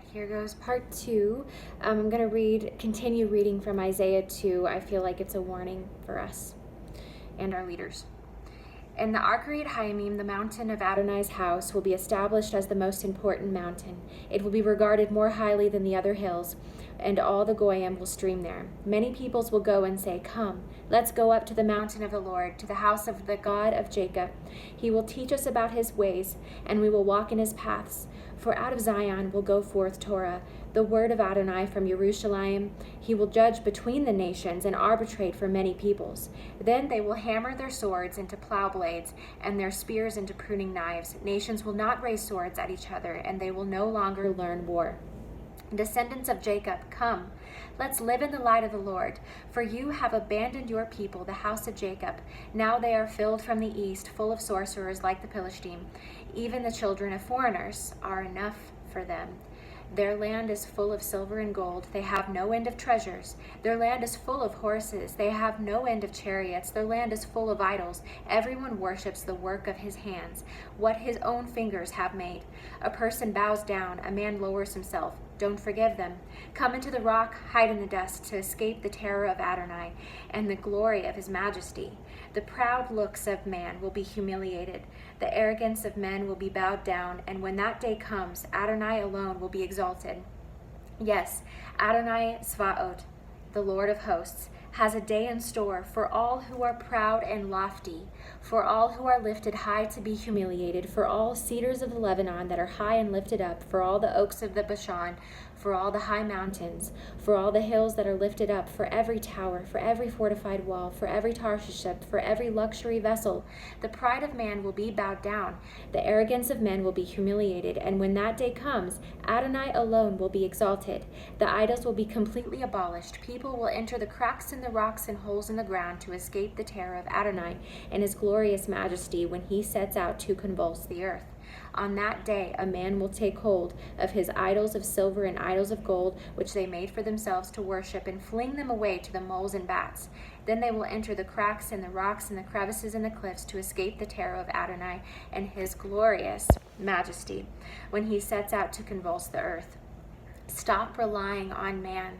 right, here goes part 2. I'm going to continue reading from Isaiah 2. I feel like it's a warning for us and our leaders. In the Arkarite Hayamim, the mountain of Adonai's house will be established as the most important mountain. It will be regarded more highly than the other hills, and all the Goyim will stream there. Many peoples will go and say, "Come, let's go up to the mountain of the Lord, to the house of the God of Jacob. He will teach us about his ways, and we will walk in his paths. For out of Zion will go forth Torah, the word of Adonai from Jerusalem. He will judge between the nations and arbitrate for many peoples. Then they will hammer their swords into plow blades and their spears into pruning knives. Nations will not raise swords at each other, and they will no longer learn war. Descendants of Jacob, come, let's live in the light of the Lord. For you have abandoned your people, the house of Jacob. Now they are filled from the east, full of sorcerers like the Philistine. Even the children of foreigners are enough for them. Their land is full of silver and gold. They have no end of treasures. Their land is full of horses. They have no end of chariots. Their land is full of idols. Everyone worships the work of his hands, what his own fingers have made. A person bows down, a man lowers himself. Don't forgive them. Come into the rock, hide in the dust, to escape the terror of Adonai and the glory of his majesty. The proud looks of man will be humiliated. The arrogance of men will be bowed down, and when that day comes, Adonai alone will be exalted. Yes, Adonai Svaot, the Lord of hosts, has a day in store for all who are proud and lofty, for all who are lifted high to be humiliated, for all cedars of the Lebanon that are high and lifted up, for all the oaks of the Bashan, for all the high mountains, for all the hills that are lifted up, for every tower, for every fortified wall, for every Tarshish ship, for every luxury vessel. The pride of man will be bowed down, the arrogance of men will be humiliated, and when that day comes, Adonai alone will be exalted. The idols will be completely abolished. People will enter the cracks in the rocks and holes in the ground to escape the terror of Adonai and his glorious majesty when he sets out to convulse the earth. On that day, a man will take hold of his idols of silver and idols of gold, which they made for themselves to worship, and fling them away to the moles and bats. Then they will enter the cracks in the rocks and the crevices in the cliffs to escape the terror of Adonai and his glorious majesty when he sets out to convulse the earth. Stop relying on man,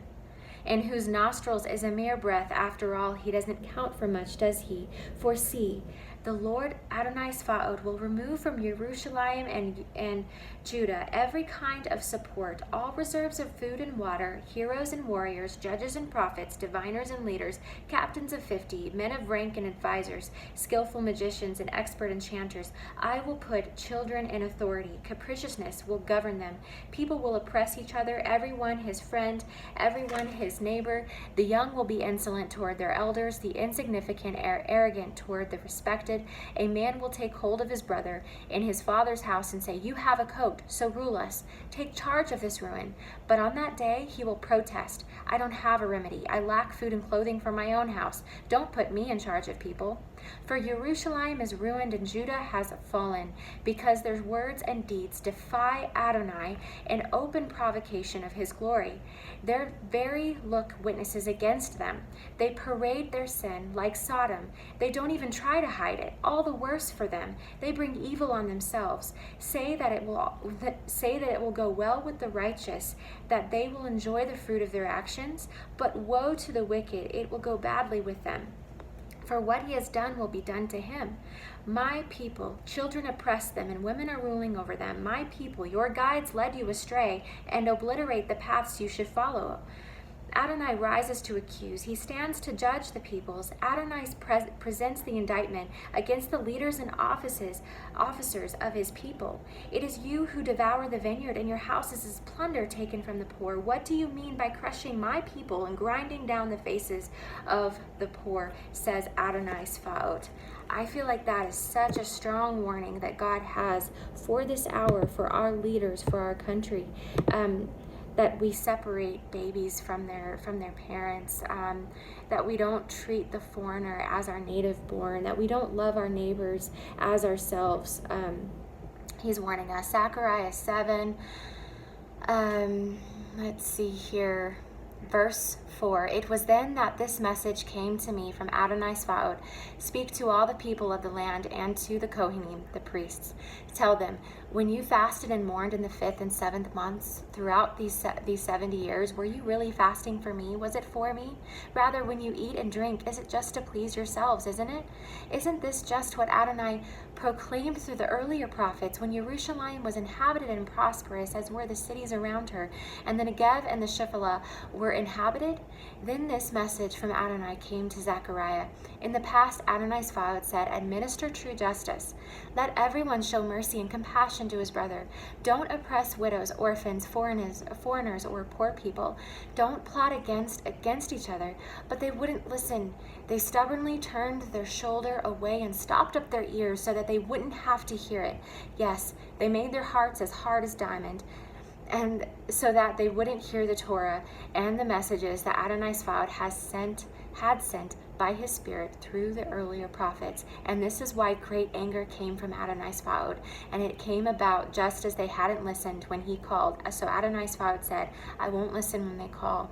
in whose nostrils is a mere breath. After all, he doesn't count for much, does he? For see, the Lord Adonai Svaot will remove from Jerusalem and Judah every kind of support, all reserves of food and water, heroes and warriors, judges and prophets, diviners and leaders, captains of 50, men of rank and advisors, skillful magicians and expert enchanters. I will put children in authority. Capriciousness will govern them. People will oppress each other, everyone his friend, everyone his neighbor. The young will be insolent toward their elders, the insignificant arrogant toward the respected. A man will take hold of his brother in his father's house and say, "You have a coat, so rule us. Take charge of this ruin." But on that day he will protest, "I don't have a remedy. I lack food and clothing for my own house. Don't put me in charge of people." For Jerusalem is ruined and Judah has fallen, because their words and deeds defy Adonai in open provocation of his glory. Their very look witnesses against them. They parade their sin like Sodom. They don't even try to hide it. All the worse for them. They bring evil on themselves. Say that it will go well with the righteous, that they will enjoy the fruit of their actions. But woe to the wicked, it will go badly with them. For what he has done will be done to him. My people, children oppress them, and women are ruling over them. My people, your guides led you astray and obliterate the paths you should follow. Adonai rises to accuse. He stands to judge the peoples. Adonai presents the indictment against the leaders and officers of his people. It is you who devour the vineyard, and your houses is plunder taken from the poor. What do you mean by crushing my people and grinding down the faces of the poor, says Adonai Svaot. I feel like that is such a strong warning that God has for this hour, for our leaders, for our country. That we separate babies from their parents, that we don't treat the foreigner as our native born, that we don't love our neighbors as ourselves. He's warning us. Zechariah 7, let's see here. Verse 4, it was then that this message came to me from Adonai Svaot. Speak to all the people of the land and to the Kohanim, the priests. Tell them, when you fasted and mourned in the 5th and 7th months throughout these 70 years, were you really fasting for me? Was it for me? Rather, when you eat and drink, is it just to please yourselves, isn't it? Isn't this just what Adonai proclaimed through the earlier prophets when Jerusalem was inhabited and prosperous, as were the cities around her, and the Negev and the Shephelah were inhabited? Then this message from Adonai came to Zechariah. In the past, Adonai's Svaot said, administer true justice. Let everyone show mercy and compassion to his brother. Don't oppress widows, orphans, foreigners, or poor people. Don't plot against each other. But they wouldn't listen. They stubbornly turned their shoulder away and stopped up their ears so that they wouldn't have to hear it. Yes, they made their hearts as hard as diamond, and so that they wouldn't hear the Torah and the messages that Adonai Svaot had sent by his Spirit through the earlier prophets. And this is why great anger came from Adonai Svaot, and it came about just as they hadn't listened when he called. So Adonai Svaot said, I won't listen when they call,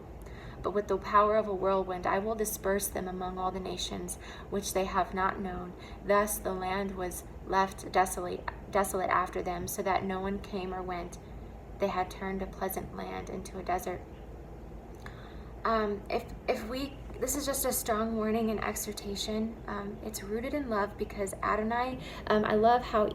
but with the power of a whirlwind I will disperse them among all the nations which they have not known. Thus the land was left desolate after them, so that no one came or went. They had turned a pleasant land into a desert. This is just a strong warning and exhortation. It's rooted in love because Adonai, I love how